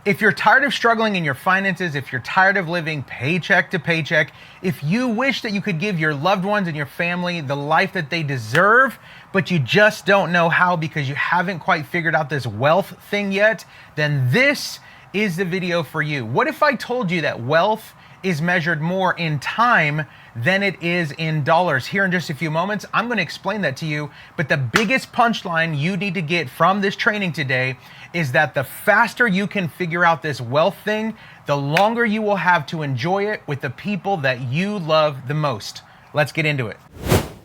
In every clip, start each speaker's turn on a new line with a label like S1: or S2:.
S1: If you're tired of struggling in your finances, if you're tired of living paycheck to paycheck, if you wish that you could give your loved ones and your family the life that they deserve, but you just don't know how because you haven't quite figured out this wealth thing yet, then this is the video for you. What if I told you that wealth is measured more in time than it is in dollars? Here in just a few moments, I'm going to explain that to you. But the biggest punchline you need to get from this training today is that the faster you can figure out this wealth thing, the longer you will have to enjoy it with the people that you love the most. Let's get into it.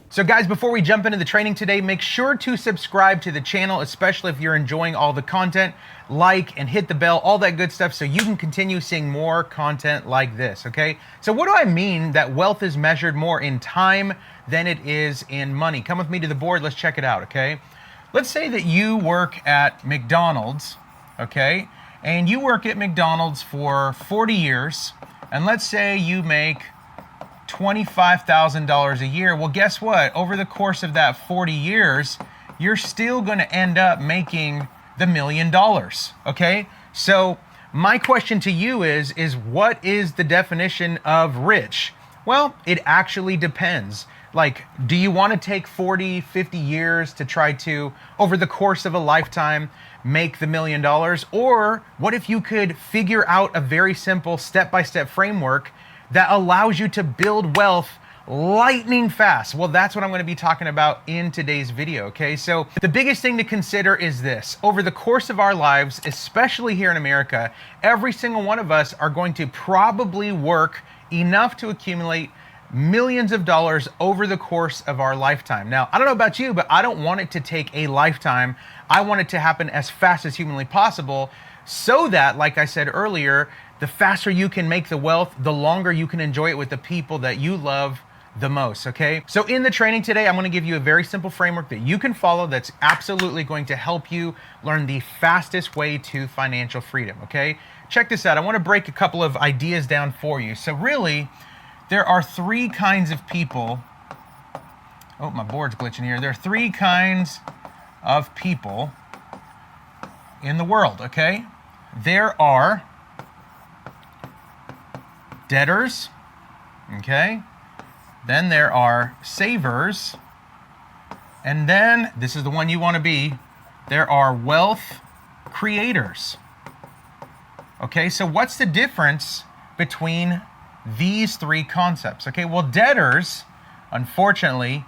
S1: So guys, before we jump into the training today, make sure to subscribe to the channel, especially if you're enjoying all the content, like and hit the bell, all that good stuff, so you can continue seeing more content like this, okay? So what do I mean that wealth is measured more in time than it is in money? Come with me to the board, let's check it out, okay? Let's say that you work at McDonald's, okay? And you work at McDonald's for 40 years, and let's say you make $25,000 a year. Well, guess what? Over the course of that 40 years, you're still going to end up making the $1 million, okay? So my question to you is what is the definition of rich? Well, it actually depends. Like, do you want to take 40, 50 years to try to, over the course of a lifetime, make the $1 million? Or what if you could figure out a very simple step-by-step framework that allows you to build wealth lightning fast? Well, that's what I'm going to be talking about in today's video, okay? So the biggest thing to consider is this. Over the course of our lives, especially here in America, every single one of us are going to probably work enough to accumulate millions of dollars over the course of our lifetime. Now, I don't know about you, but I don't want it to take a lifetime. I want it to happen as fast as humanly possible so that, like I said earlier, the faster you can make the wealth, the longer you can enjoy it with the people that you love the most, okay? So in the training today, I'm going to give you a very simple framework that you can follow that's absolutely going to help you learn the fastest way to financial freedom, okay? Check this out. I want to break a couple of ideas down for you. So really, there are three kinds of people. Oh, my board's glitching here. There are three kinds of people in the world, okay? There are debtors, okay? Then there are savers. And then, this is the one you want to be, there are wealth creators. Okay, so what's the difference between these three concepts? Okay, well, debtors, unfortunately,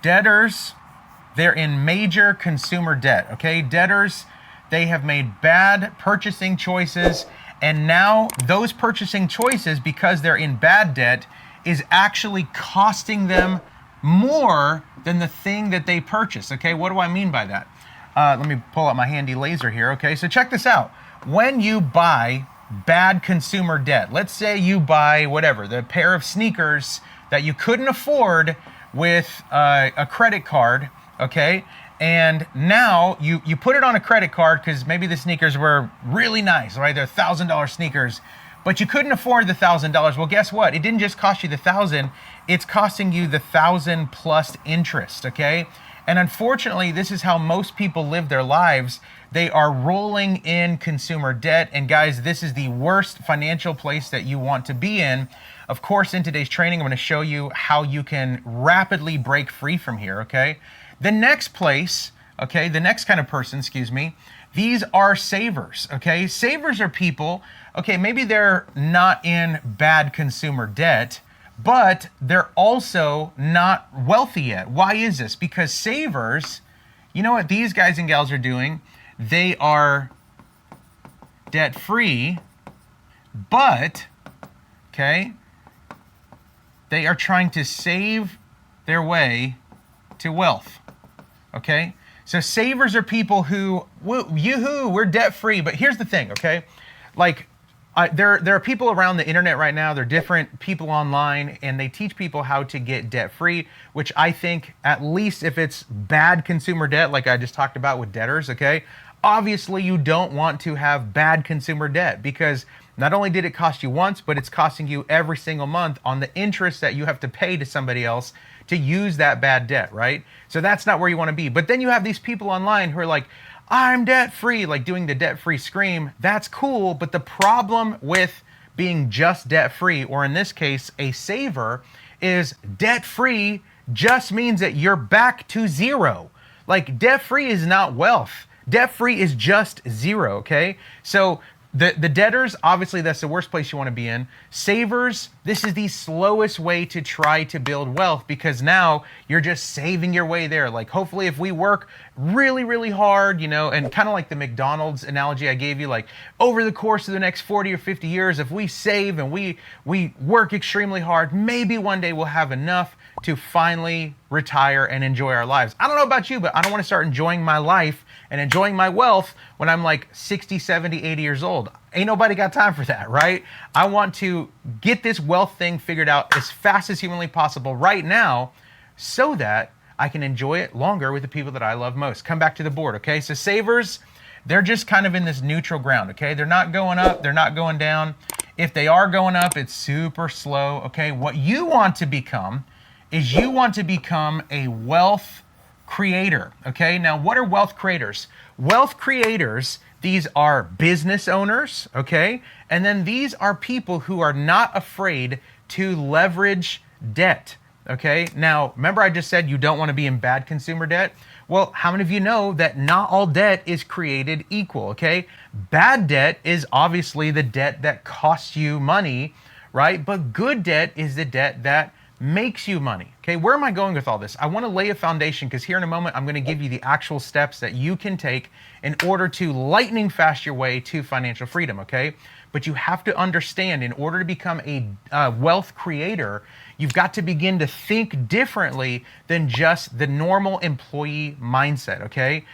S1: they're in major consumer debt, okay? Debtors, they have made bad purchasing choices, and now those purchasing choices, because they're in bad debt, is actually costing them more than the thing that they purchased, okay? What do I mean by that? Let me pull out my handy laser here, okay? So check this out. When you buy bad consumer debt, let's say you buy whatever, the pair of sneakers that you couldn't afford with a credit card, okay? And now you put it on a credit card because maybe the sneakers were really nice, right? They're $1,000 sneakers, but you couldn't afford the $1,000. Well, guess what? It didn't just cost you the $1,000, it's costing you the $1,000 plus interest, okay? And unfortunately, this is how most people live their lives. They are rolling in consumer debt. And guys, this is the worst financial place that you want to be in. Of course, in today's training, I'm going to show you how you can rapidly break free from here, okay? The next place, okay, the next kind of person, excuse me, these are savers, okay? Savers are people, okay, maybe they're not in bad consumer debt, but they're also not wealthy yet. Why is this? Because savers, you know what these guys and gals are doing? They are debt-free, but, okay, they are trying to save their way to wealth, okay? So savers are people who, yoo-hoo, we're debt-free. But here's the thing, okay? Like, there are people around the internet right now, there are different people online, and they teach people how to get debt-free, which I think, at least if it's bad consumer debt, like I just talked about with debtors, okay? Obviously, you don't want to have bad consumer debt because not only did it cost you once, but it's costing you every single month on the interest that you have to pay to somebody else to use that bad debt, right? So that's not where you want to be. But then you have these people online who are like, I'm debt free, like doing the debt free scream. That's cool. But the problem with being just debt free, or in this case, a saver, is debt free just means that you're back to zero. Like debt free is not wealth. Debt free is just zero, okay? So the debtors, obviously that's the worst place you want to be in. Savers, this is the slowest way to try to build wealth because now you're just saving your way there. Like hopefully if we work really, really hard, you know, and kind of like the McDonald's analogy I gave you, like over the course of the next 40 or 50 years, if we save and we work extremely hard, maybe one day we'll have enough to finally retire and enjoy our lives. I don't know about you, but I don't want to start enjoying my life and enjoying my wealth when I'm like 60, 70, 80 years old. Ain't nobody got time for that, right? I want to get this wealth thing figured out as fast as humanly possible right now so that I can enjoy it longer with the people that I love most. Come back to the board, okay? So savers, they're just kind of in this neutral ground, okay? They're not going up, they're not going down. If they are going up, it's super slow, okay? What you want to become is you want to become a wealth creator, okay? Now, what are wealth creators? Wealth creators, these are business owners, okay? And then these are people who are not afraid to leverage debt, okay? Now, remember I just said you don't want to be in bad consumer debt? Well, how many of you know that not all debt is created equal, okay? Bad debt is obviously the debt that costs you money, right? But good debt is the debt that makes you money. Okay, where am I going with all this? I want to lay a foundation because here in a moment, I'm going to give you the actual steps that you can take in order to lightning fast your way to financial freedom, okay? But you have to understand in order to become a wealth creator, you've got to begin to think differently than just the normal employee mindset, okay?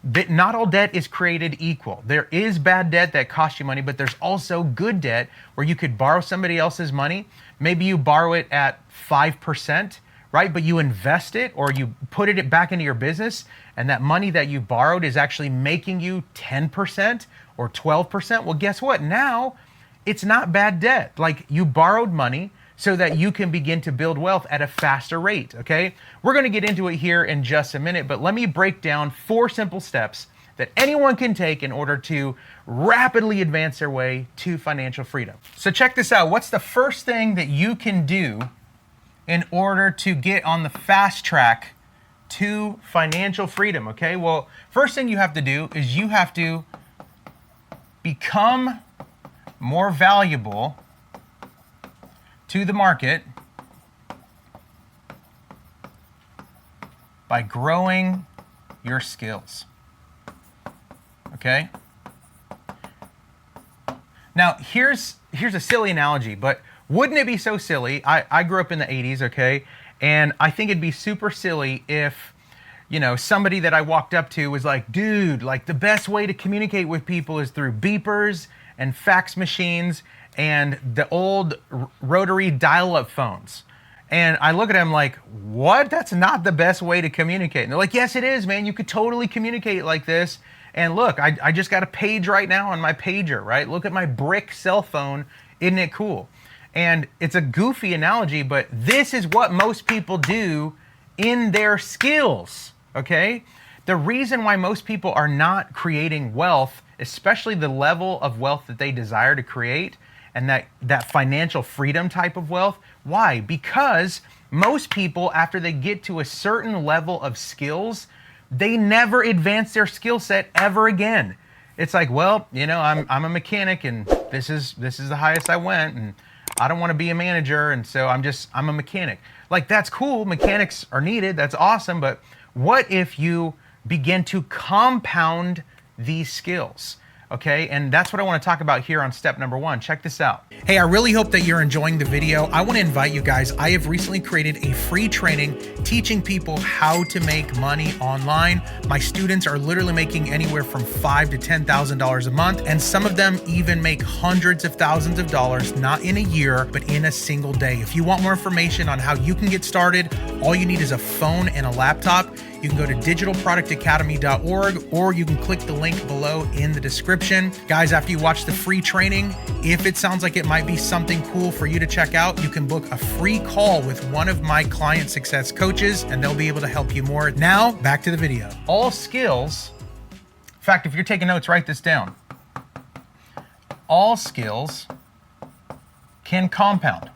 S1: That not all debt is created equal. There is bad debt that costs you money, but there's also good debt where you could borrow somebody else's money. Maybe you borrow it at 5%, right? But you invest it or you put it back into your business, and that money that you borrowed is actually making you 10% or 12%. Well, guess what? Now it's not bad debt. Like you borrowed money so that you can begin to build wealth at a faster rate, okay? We're gonna get into it here in just a minute, but let me break down 4 simple steps that anyone can take in order to rapidly advance their way to financial freedom. So check this out. What's the first thing that you can do in order to get on the fast track to financial freedom, okay? Well, first thing you have to do is you have to become more valuable to the market by growing your skills, okay? Now, here's a silly analogy, but wouldn't it be so silly? I grew up in the 80s, okay? And I think it'd be super silly if, you know, somebody that I walked up to was like, dude, like the best way to communicate with people is through beepers and fax machines and the old rotary dial-up phones. And I look at them like, what? That's not the best way to communicate. And they're like, yes, it is, man. You could totally communicate like this. And look, I just got a page right now on my pager, right? Look at my brick cell phone. Isn't it cool? And it's a goofy analogy, but this is what most people do in their skills, okay? The reason why most people are not creating wealth, especially the level of wealth that they desire to create, and that financial freedom type of wealth, why? Because most people, after they get to a certain level of skills, they never advance their skill set ever again. It's like, well, you know, I'm a mechanic and this is the highest I went, and I don't want to be a manager, and so I'm a mechanic. Like, that's cool, mechanics are needed, that's awesome, but what if you begin to compound these skills? Okay, and that's what I want to talk about here on step number 1. Check this out. Hey, I really hope that you're enjoying the video. I want to invite you guys. I have recently created a free training teaching people how to make money online. My students are literally making anywhere from $5,000 to $10,000 a month, and some of them even make hundreds of thousands of dollars, not in a year, but in a single day. If you want more information on how you can get started, all you need is a phone and a laptop. You can go to digitalproductacademy.org, or you can click the link below in the description. Guys, after you watch the free training, if it sounds like it might be something cool for you to check out, you can book a free call with one of my client success coaches, and they'll be able to help you more. Now, back to the video. All skills fact, if you're taking notes, write this down. All skills can compound.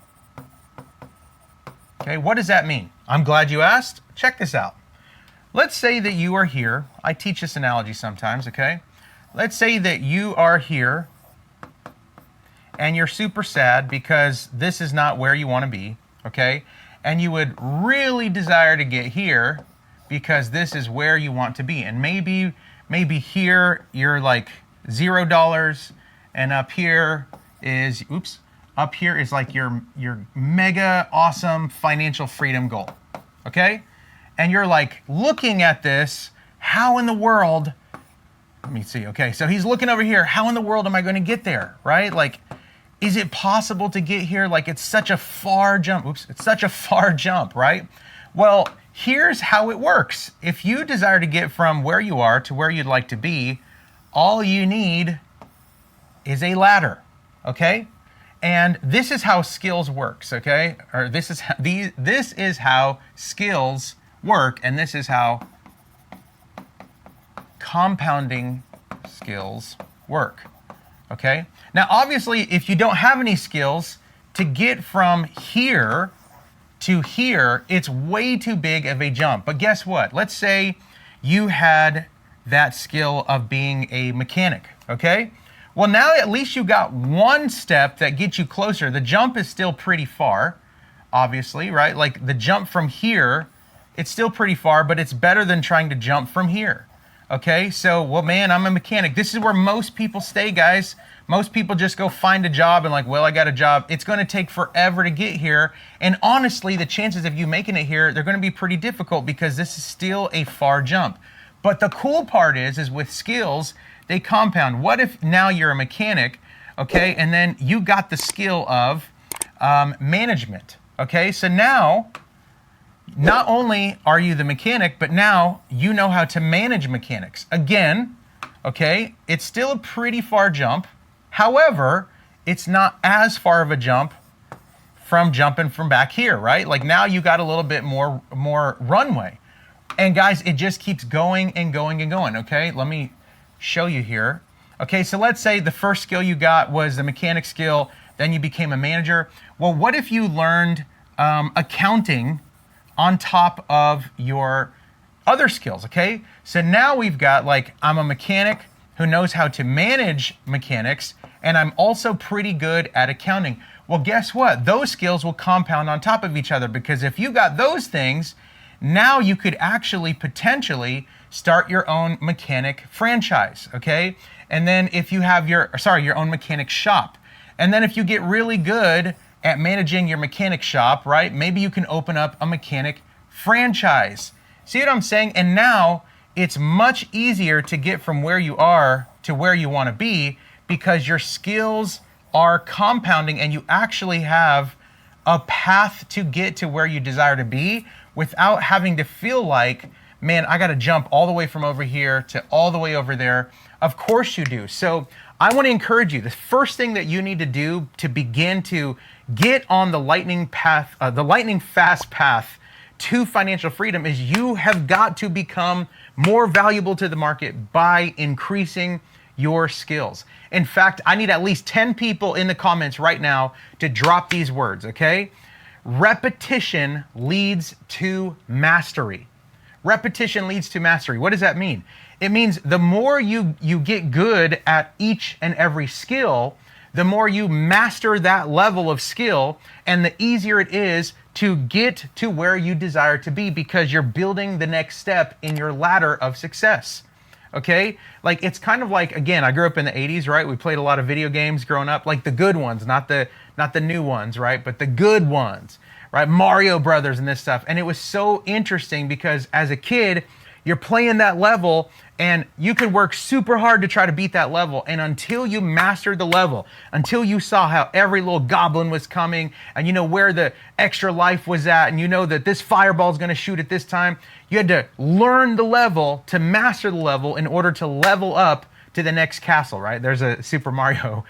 S1: Okay, what does that mean? I'm glad you asked. Check this out. Let's say that you are here. I teach this analogy sometimes, okay? Let's say that you are here and you're super sad because this is not where you want to be, okay? And you would really desire to get here because this is where you want to be. And maybe here you're like $0, and up here is, up here is like your mega awesome financial freedom goal, okay? And you're like looking at this, how in the world, let me see, okay, so he's looking over here, how in the world am I going to get there, right? Like, is it possible to get here? Like, it's such a far jump, it's such a far jump, right? Well, here's how it works. If you desire to get from where you are to where you'd like to be, all you need is a ladder, okay? And this is how skills works, okay? Or this is how skills work, and this is how compounding skills work, okay? Now, obviously, if you don't have any skills, to get from here to here, it's way too big of a jump. But guess what? Let's say you had that skill of being a mechanic, okay? Well, now at least you got one step that gets you closer. The jump is still pretty far, obviously, right? Like the jump from here, it's still pretty far, but it's better than trying to jump from here. Okay, so, well, man, I'm a mechanic. This is where most people stay, guys. Most people just go find a job and like, well, I got a job. It's going to take forever to get here. And honestly, the chances of you making it here, they're going to be pretty difficult because this is still a far jump. But the cool part is with skills, they compound. What if now you're a mechanic, okay, and then you got the skill of management, okay? So now, not only are you the mechanic, but now you know how to manage mechanics. Again, okay, it's still a pretty far jump. However, it's not as far of a jump from jumping from back here, right? Like now you got a little bit more runway. And guys, it just keeps going and going and going, okay? Let me show you here. Okay, so let's say the first skill you got was the mechanic skill, then you became a manager. Well, what if you learned accounting on top of your other skills, okay? So now we've got like, I'm a mechanic who knows how to manage mechanics, and I'm also pretty good at accounting. Well, guess what? Those skills will compound on top of each other, because if you got those things, now you could actually potentially start your own mechanic franchise, okay? And then if you have your own mechanic shop, and then if you get really good at managing your mechanic shop, right, maybe you can open up a mechanic franchise. See what I'm saying? And now it's much easier to get from where you are to where you want to be, because your skills are compounding and you actually have a path to get to where you desire to be without having to feel like, man, I got to jump all the way from over here to all the way over there. Of course you do. So I want to encourage you. The first thing that you need to do to begin to get on the lightning fast path to financial freedom is you have got to become more valuable to the market by increasing your skills. In fact, I need at least 10 people in the comments right now to drop these words, okay? Repetition leads to mastery. Repetition leads to mastery. What does that mean? It means the more you get good at each and every skill, the more you master that level of skill, and the easier it is to get to where you desire to be, because you're building the next step in your ladder of success. Okay? Like, it's kind of like, again, I grew up in the 80s, right? We played a lot of video games growing up, like the good ones, not the new ones, right? But the good ones, right? Mario Brothers and this stuff. And it was so interesting because as a kid, you're playing that level and you could work super hard to try to beat that level. And until you mastered the level, until you saw how every little goblin was coming and you know where the extra life was at, and you know that this fireball is going to shoot at this time, you had to learn the level to master the level in order to level up to the next castle, right? There's a Super Mario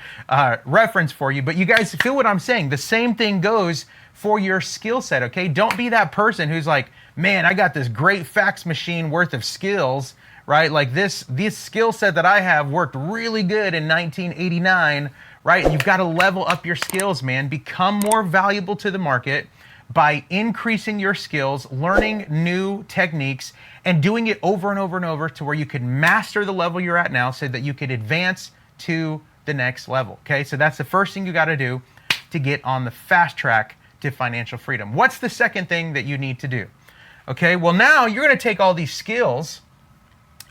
S1: reference for you, but you guys feel what I'm saying. The same thing goes for your skill set, okay? Don't be that person who's like, man, I got this great fax machine worth of skills, right? Like this skill set that I have worked really good in 1989, right? You've got to level up your skills, man. Become more valuable to the market by increasing your skills, learning new techniques, and doing it over and over and over to where you can master the level you're at now so that you could advance to the next level, okay? So that's the first thing you got to do to get on the fast track to financial freedom. What's the second thing that you need to do? Okay, well now you're going to take all these skills.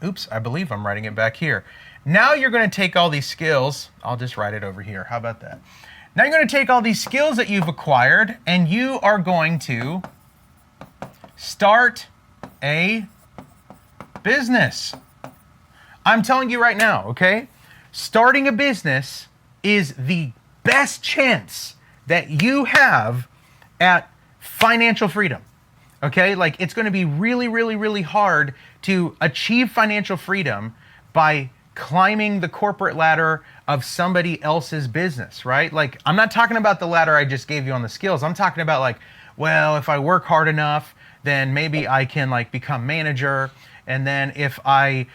S1: Oops, I believe I'm writing it back here. Now you're going to take all these skills. I'll just write it over here. How about that? Now you're going to take all these skills that you've acquired and you are going to start a business. I'm telling you right now, okay? Starting a business is the best chance that you have at financial freedom. Okay, like it's going to be really, really, really hard to achieve financial freedom by climbing the corporate ladder of somebody else's business, right? Like I'm not talking about the ladder I just gave you on the skills. I'm talking about like, well, if I work hard enough, then maybe I can like become manager. And then if I,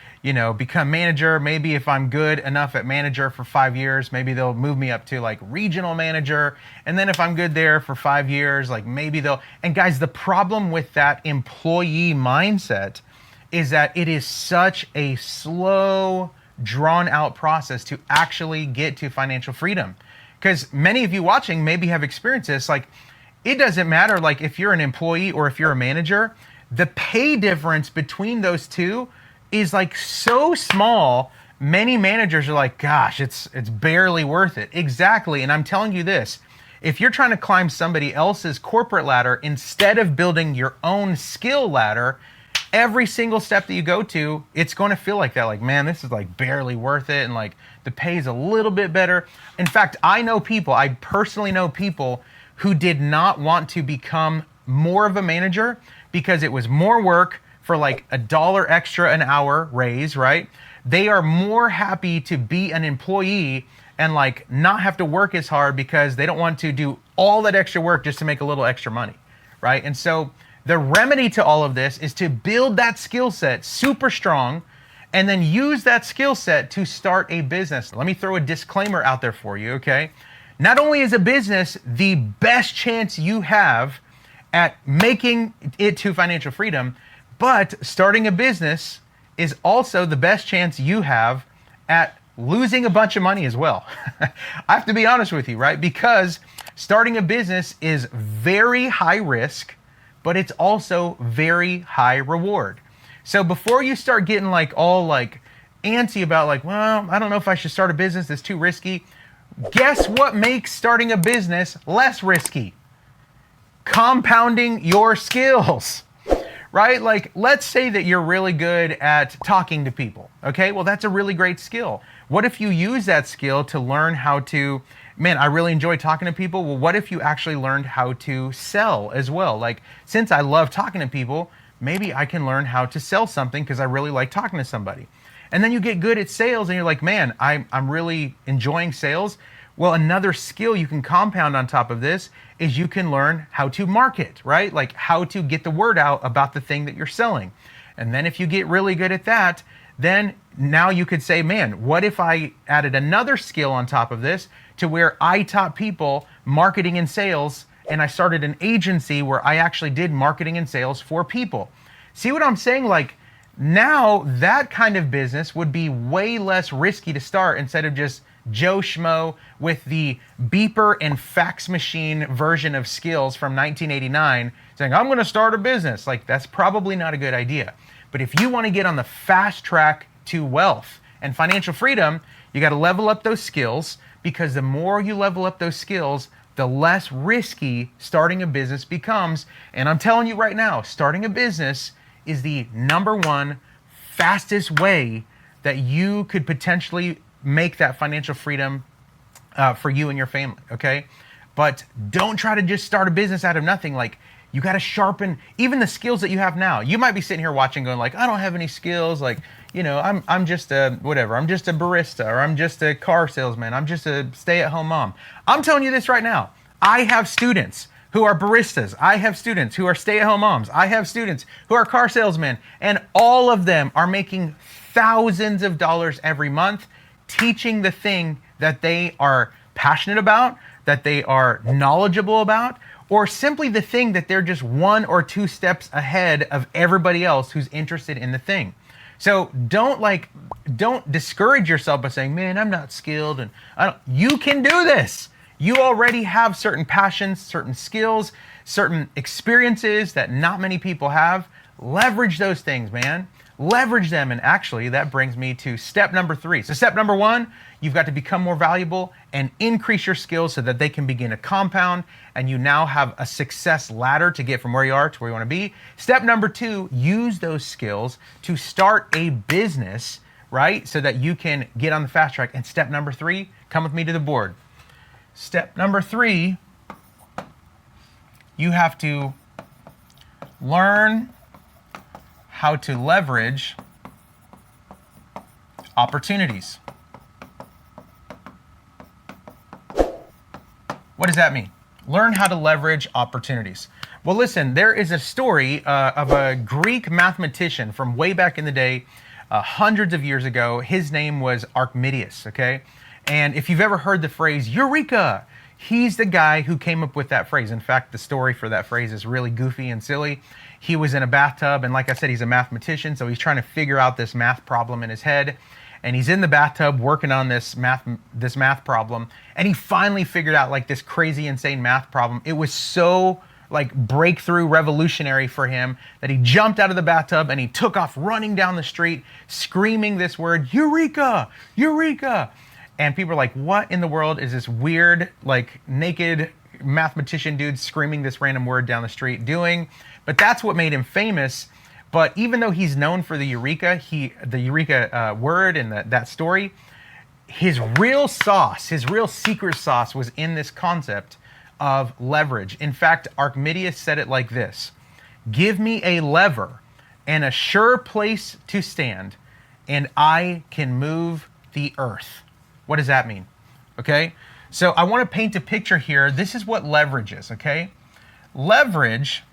S1: become manager, maybe if I'm good enough at manager for 5 years, maybe they'll move me up to like regional manager. And then if I'm good there for 5 years, like maybe they'll, and guys, the problem with that employee mindset is that it is such a slow, drawn out process to actually get to financial freedom. Because many of you watching maybe have experienced this, like it doesn't matter like if you're an employee or if you're a manager, the pay difference between those two is like so small. Many managers are like, gosh, it's barely worth it. Exactly. And I'm telling you this, if you're trying to climb somebody else's corporate ladder instead of building your own skill ladder, every single step that you go to, it's going to feel like that. Like, man, this is like barely worth it. And like the pay is a little bit better. In fact, I personally know people who did not want to become more of a manager because it was more work for like $1 extra an hour raise, right? They are more happy to be an employee and like not have to work as hard because they don't want to do all that extra work just to make a little extra money, right? And so the remedy to all of this is to build that skill set super strong and then use that skill set to start a business. Let me throw a disclaimer out there for you, okay? Not only is a business the best chance you have at making it to financial freedom, but starting a business is also the best chance you have at losing a bunch of money as well. I have to be honest with you, right? Because starting a business is very high risk, but it's also very high reward. So before you start getting like all like antsy about like, well, I don't know if I should start a business, it's too risky. Guess what makes starting a business less risky? Compounding your skills, right? Like, let's say that you're really good at talking to people. Okay, well, that's a really great skill. What if you use that skill to learn how to, man, I really enjoy talking to people. Well, what if you actually learned how to sell as well? Like, since I love talking to people, maybe I can learn how to sell something because I really like talking to somebody. And then you get good at sales and you're like, man, I'm really enjoying sales. Well, another skill you can compound on top of this is you can learn how to market, right? Like how to get the word out about the thing that you're selling. And then if you get really good at that, then now you could say, man, what if I added another skill on top of this to where I taught people marketing and sales and I started an agency where I actually did marketing and sales for people. See what I'm saying? Like now that kind of business would be way less risky to start instead of just Joe Schmo with the beeper and fax machine version of skills from 1989 saying, I'm going to start a business. Like that's probably not a good idea. But if you want to get on the fast track to wealth and financial freedom, you got to level up those skills because the more you level up those skills, the less risky starting a business becomes. And I'm telling you right now, starting a business is the #1 fastest way that you could potentially make that financial freedom for you and your family, okay? But don't try to just start a business out of nothing. Like you got to sharpen even the skills that you have now. You might be sitting here watching going like, I don't have any skills. Like, I'm just a whatever. I'm just a barista or I'm just a car salesman. I'm just a stay-at-home mom. I'm telling you this right now. I have students who are baristas. I have students who are stay-at-home moms. I have students who are car salesmen, and all of them are making thousands of dollars every month teaching the thing that they are passionate about, that they are knowledgeable about, or simply the thing that they're just 1 or 2 steps ahead of everybody else who's interested in the thing. So don't discourage yourself by saying, man, I'm not skilled and you can do this. You already have certain passions, certain skills, certain experiences that not many people have. Leverage those things, man. Leverage them. And actually that brings me to step number 3. So step number 1, you've got to become more valuable and increase your skills so that they can begin to compound and you now have a success ladder to get from where you are to where you want to be. Step number 2, use those skills to start a business, right? So that you can get on the fast track. And step number 3, come with me to the board. Step number 3, you have to learn how to leverage opportunities. What does that mean? Learn how to leverage opportunities. Well, listen, there is a story of a Greek mathematician from way back in the day, hundreds of years ago. His name was Archimedes, okay? And if you've ever heard the phrase, Eureka, he's the guy who came up with that phrase. In fact, the story for that phrase is really goofy and silly. He was in a bathtub, and like I said, he's a mathematician, so he's trying to figure out this math problem in his head. And he's in the bathtub working on this math problem, and he finally figured out like this crazy, insane math problem. It was so like breakthrough, revolutionary for him that he jumped out of the bathtub and he took off running down the street, screaming this word, Eureka, Eureka. And people are like, what in the world is this weird, like naked mathematician dude screaming this random word down the street doing? But that's what made him famous. But even though he's known for the Eureka, the Eureka word and that story, his real sauce, his real secret sauce was in this concept of leverage. In fact, Archimedes said it like this: give me a lever and a sure place to stand, and I can move the earth. What does that mean? Okay, so I want to paint a picture here. This is what leverage is, okay? Leverage,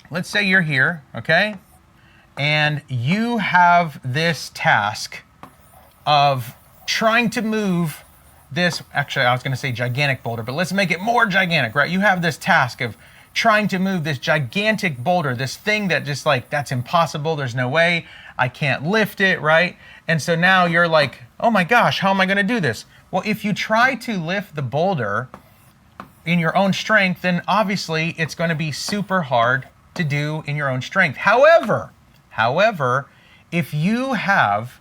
S1: let's say you're here, okay? And you have this task of trying to move this, actually I was going to say gigantic boulder, but let's make it more gigantic, right? You have this task of trying to move this gigantic boulder, this thing that just like, that's impossible, there's no way, I can't lift it, right? And so now you're like, oh my gosh, how am I going to do this? Well, if you try to lift the boulder in your own strength, then obviously it's going to be super hard to do in your own strength. However, if you have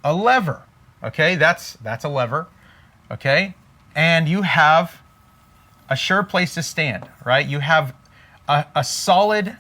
S1: a lever, okay, that's a lever, okay, and you have a sure place to stand, right? You have a solid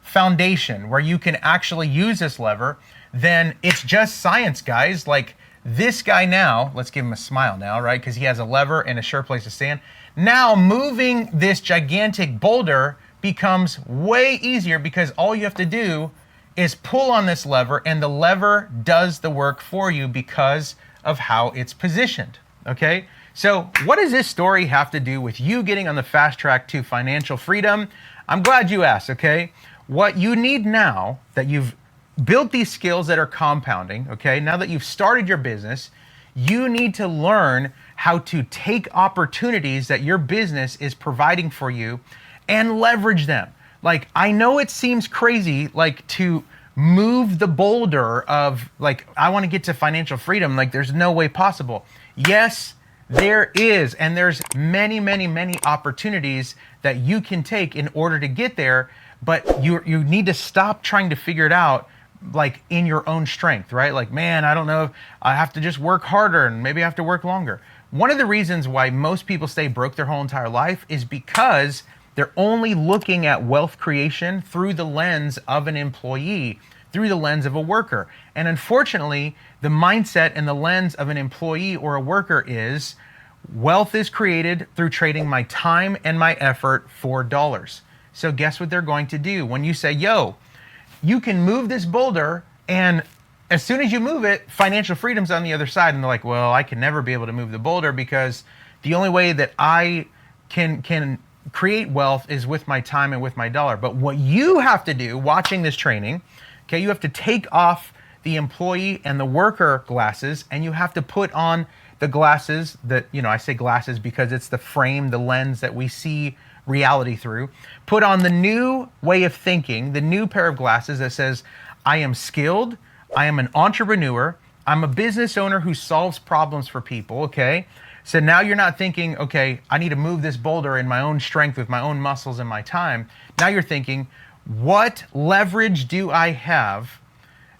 S1: foundation where you can actually use this lever, then it's just science, guys. Like this guy now, let's give him a smile now, right? Because he has a lever and a sure place to stand. Now moving this gigantic boulder becomes way easier because all you have to do is pull on this lever and the lever does the work for you because of how it's positioned, okay? So what does this story have to do with you getting on the fast track to financial freedom? I'm glad you asked, okay? What you need now that you've built these skills that are compounding, okay? Now that you've started your business, you need to learn how to take opportunities that your business is providing for you and leverage them. Like, I know it seems crazy, like to move the boulder of like, I want to get to financial freedom. Like there's no way possible. Yes, there is. And there's many, many, many opportunities that you can take in order to get there. But you need to stop trying to figure it out like in your own strength, right? Like, man, I don't know if I have to just work harder and maybe I have to work longer. One of the reasons why most people stay broke their whole entire life is because they're only looking at wealth creation through the lens of an employee, through the lens of a worker. And unfortunately, the mindset and the lens of an employee or a worker is wealth is created through trading my time and my effort for dollars. So guess what they're going to do? When you say, yo, you can move this boulder and as soon as you move it, financial freedom's on the other side. And they're like, well, I can never be able to move the boulder because the only way that I can create wealth is with my time and with my dollar. But what you have to do watching this training, okay, you have to take off the employee and the worker glasses, and you have to put on the glasses that, I say glasses because it's the frame, the lens that we see reality through. Put on the new way of thinking, the new pair of glasses that says, I am skilled, I am an entrepreneur, I'm a business owner who solves problems for people, okay? So now you're not thinking, okay, I need to move this boulder in my own strength with my own muscles and my time. Now you're thinking, what leverage do I have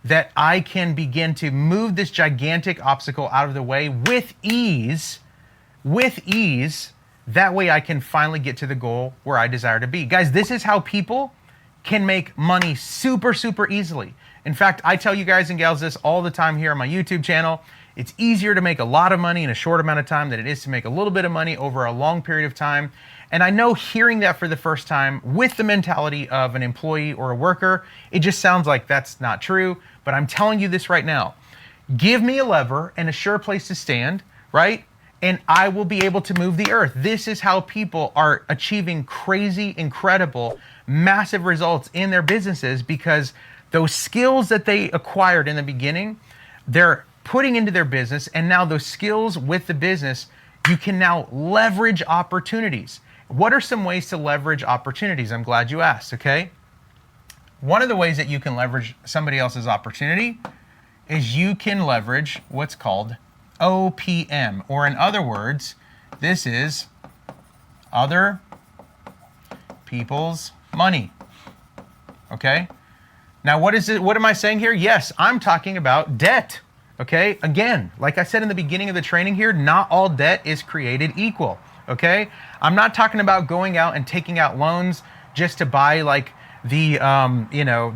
S1: that I can begin to move this gigantic obstacle out of the way with ease, that way I can finally get to the goal where I desire to be. Guys, this is how people can make money super, super easily. In fact, I tell you guys and gals this all the time here on my YouTube channel. It's easier to make a lot of money in a short amount of time than it is to make a little bit of money over a long period of time. And I know hearing that for the first time with the mentality of an employee or a worker, it just sounds like that's not true. But I'm telling you this right now. Give me a lever and a sure place to stand, right? And I will be able to move the earth. This is how people are achieving crazy, incredible, massive results in their businesses, because those skills that they acquired in the beginning, they're putting into their business, and now those skills with the business, you can now leverage opportunities. What are some ways to leverage opportunities? I'm glad you asked, okay? One of the ways that you can leverage somebody else's opportunity is you can leverage what's called OPM, or in other words, this is other people's money, okay? Now, what is it? What am I saying here? Yes, I'm talking about debt. Okay, again, like I said in the beginning of the training here, not all debt is created equal, okay? I'm not talking about going out and taking out loans just to buy like the,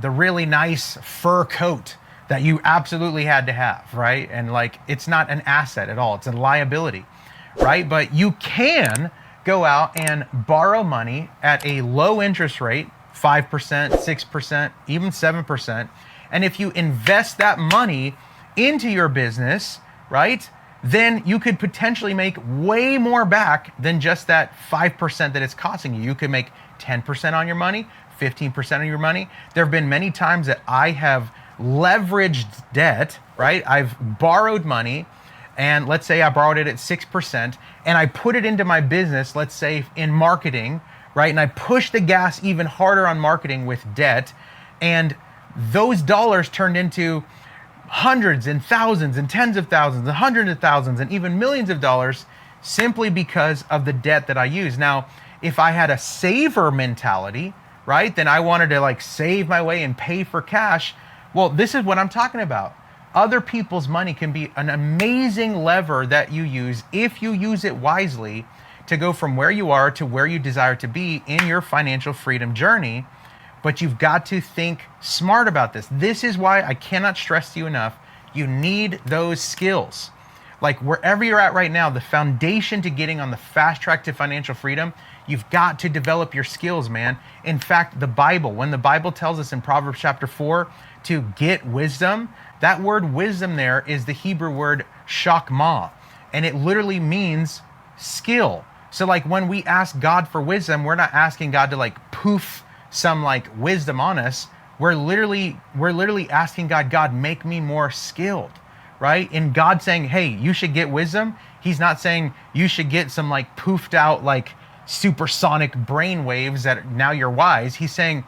S1: the really nice fur coat that you absolutely had to have, right? And like, it's not an asset at all, it's a liability, right? But you can go out and borrow money at a low interest rate, 5%, 6%, even 7%. And if you invest that money into your business, right, then you could potentially make way more back than just that 5% that it's costing you. You could make 10% on your money, 15% on your money. There have been many times that I have leveraged debt, right? I've borrowed money, and let's say I borrowed it at 6%, and I put it into my business, let's say in marketing, right? And I push the gas even harder on marketing with debt, and those dollars turned into hundreds and thousands and tens of thousands and hundreds of thousands and even millions of dollars simply because of the debt that I use. Now, if I had a saver mentality, right, then I wanted to like save my way and pay for cash. Well, this is what I'm talking about. Other people's money can be an amazing lever that you use if you use it wisely to go from where you are to where you desire to be in your financial freedom journey. But you've got to think smart about this. This is why I cannot stress to you enough. You need those skills. Like wherever you're at right now, the foundation to getting on the fast track to financial freedom, you've got to develop your skills, man. In fact, the Bible, when the Bible tells us in Proverbs chapter 4 to get wisdom, that word wisdom there is the Hebrew word chakmah, and it literally means skill. So like when we ask God for wisdom, we're not asking God to like poof some like wisdom on us. We're literally asking God, make me more skilled, right? And God saying, hey, you should get wisdom. He's not saying you should get some like poofed out like supersonic brain waves that now you're wise. He's saying,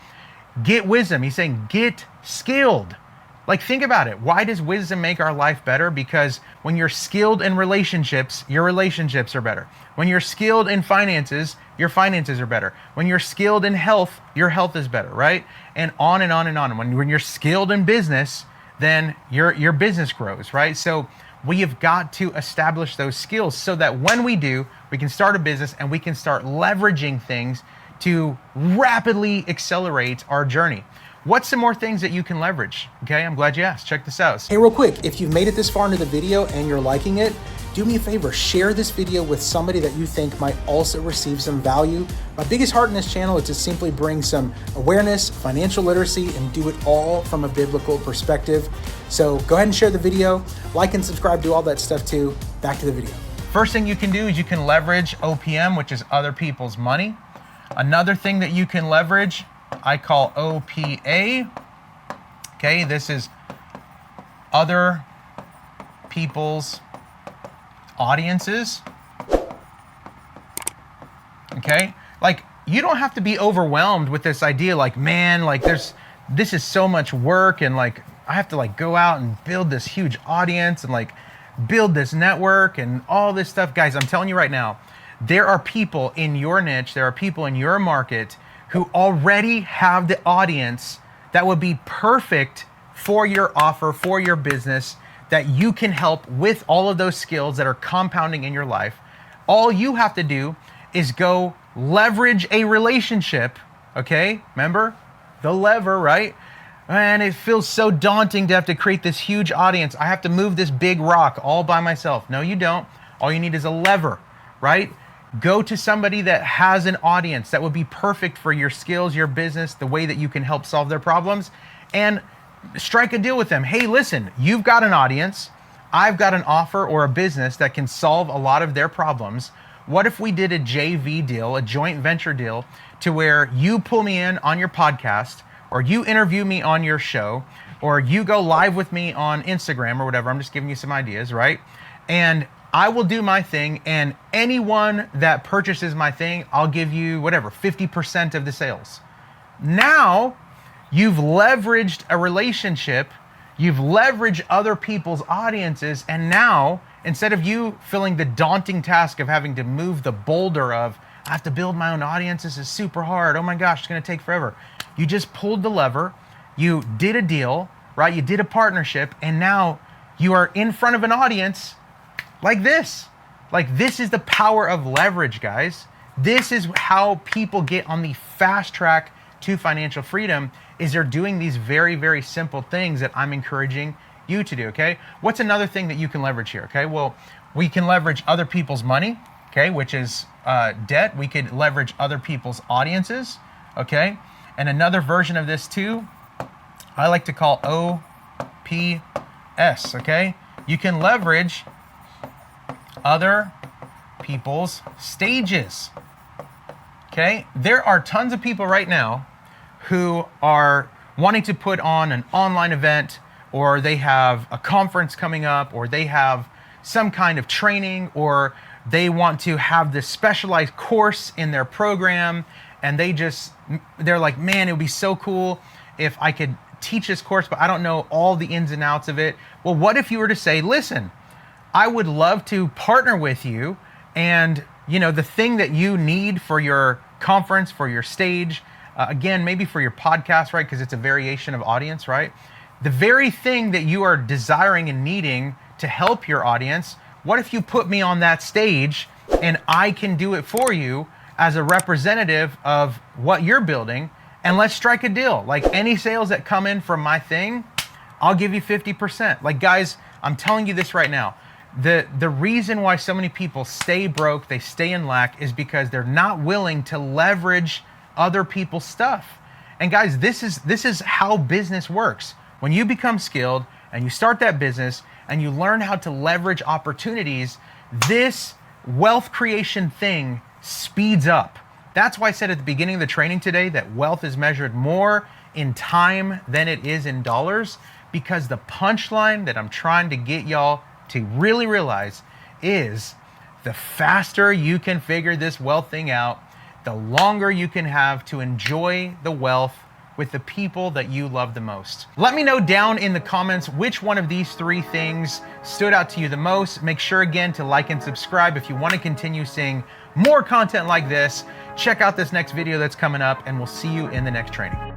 S1: get wisdom. He's saying, get skilled. Like, think about it. Why does wisdom make our life better? Because when you're skilled in relationships, your relationships are better. When you're skilled in finances, your finances are better. When you're skilled in health, your health is better, right? And on and on and on. When you're skilled in business, then your business grows, right? So we have got to establish those skills so that when we do, we can start a business and we can start leveraging things to rapidly accelerate our journey. What's some more things that you can leverage? Okay, I'm glad you asked. Check this out.
S2: Hey, real quick, if you've made it this far into the video and you're liking it, do me a favor, share this video with somebody that you think might also receive some value. My biggest heart in this channel is to simply bring some awareness, financial literacy, and do it all from a biblical perspective. So go ahead and share the video, like and subscribe, do all that stuff too. Back to the video.
S1: First thing you can do is you can leverage OPM, which is other people's money. Another thing that you can leverage, I call OPA. Okay, this is other people's audiences. Okay, like you don't have to be overwhelmed with this idea like, man, like this is so much work, and like I have to like go out and build this huge audience and like build this network and all this stuff. Guys, I'm telling you right now, there are people in your niche, there are people in your market who already have the audience that would be perfect for your offer, for your business, that you can help with all of those skills that are compounding in your life. All you have to do is go leverage a relationship, okay? Remember the lever, right? And it feels so daunting to have to create this huge audience. I have to move this big rock all by myself. No, you don't. All you need is a lever, right? Go to somebody that has an audience that would be perfect for your skills, your business, the way that you can help solve their problems, and strike a deal with them. Hey, listen, you've got an audience. I've got an offer or a business that can solve a lot of their problems. What if we did a JV deal, a joint venture deal, to where you pull me in on your podcast, or you interview me on your show, or you go live with me on Instagram or whatever. I'm just giving you some ideas, right? And I will do my thing, and anyone that purchases my thing, I'll give you whatever, 50% of the sales. Now, you've leveraged a relationship, you've leveraged other people's audiences, and now, instead of you feeling the daunting task of having to move the boulder of, I have to build my own audience, this is super hard, oh my gosh, it's gonna take forever. You just pulled the lever, you did a deal, right? You did a partnership, and now you are in front of an audience like this. Like, this is the power of leverage, guys. This is how people get on the fast track to financial freedom, is they're doing these very, very simple things that I'm encouraging you to do, okay? What's another thing that you can leverage here, okay? Well, we can leverage other people's money, okay, which is debt. We could leverage other people's audiences, okay? And another version of this too, I like to call OPS, okay? You can leverage other people's stages, okay? There are tons of people right now who are wanting to put on an online event, or they have a conference coming up, or they have some kind of training, or they want to have this specialized course in their program, and they're like, man, it would be so cool if I could teach this course, but I don't know all the ins and outs of it. Well, what if you were to say, listen, I would love to partner with you, and the thing that you need for your conference, for your stage, again, maybe for your podcast, right? Because it's a variation of audience, right? The very thing that you are desiring and needing to help your audience, what if you put me on that stage and I can do it for you as a representative of what you're building, and let's strike a deal. Like, any sales that come in from my thing, I'll give you 50%. Like, guys, I'm telling you this right now. The reason why so many people stay broke, they stay in lack, is because they're not willing to leverage other people's stuff. And guys, this is how business works. When you become skilled and you start that business and you learn how to leverage opportunities, this wealth creation thing speeds up. That's why I said at the beginning of the training today that wealth is measured more in time than it is in dollars, because the punchline that I'm trying to get y'all to really realize is, the faster you can figure this wealth thing out, the longer you can have to enjoy the wealth with the people that you love the most. Let me know down in the comments which one of these three things stood out to you the most. Make sure again to like and subscribe if you want to continue seeing more content like this. Check out this next video that's coming up, and we'll see you in the next training.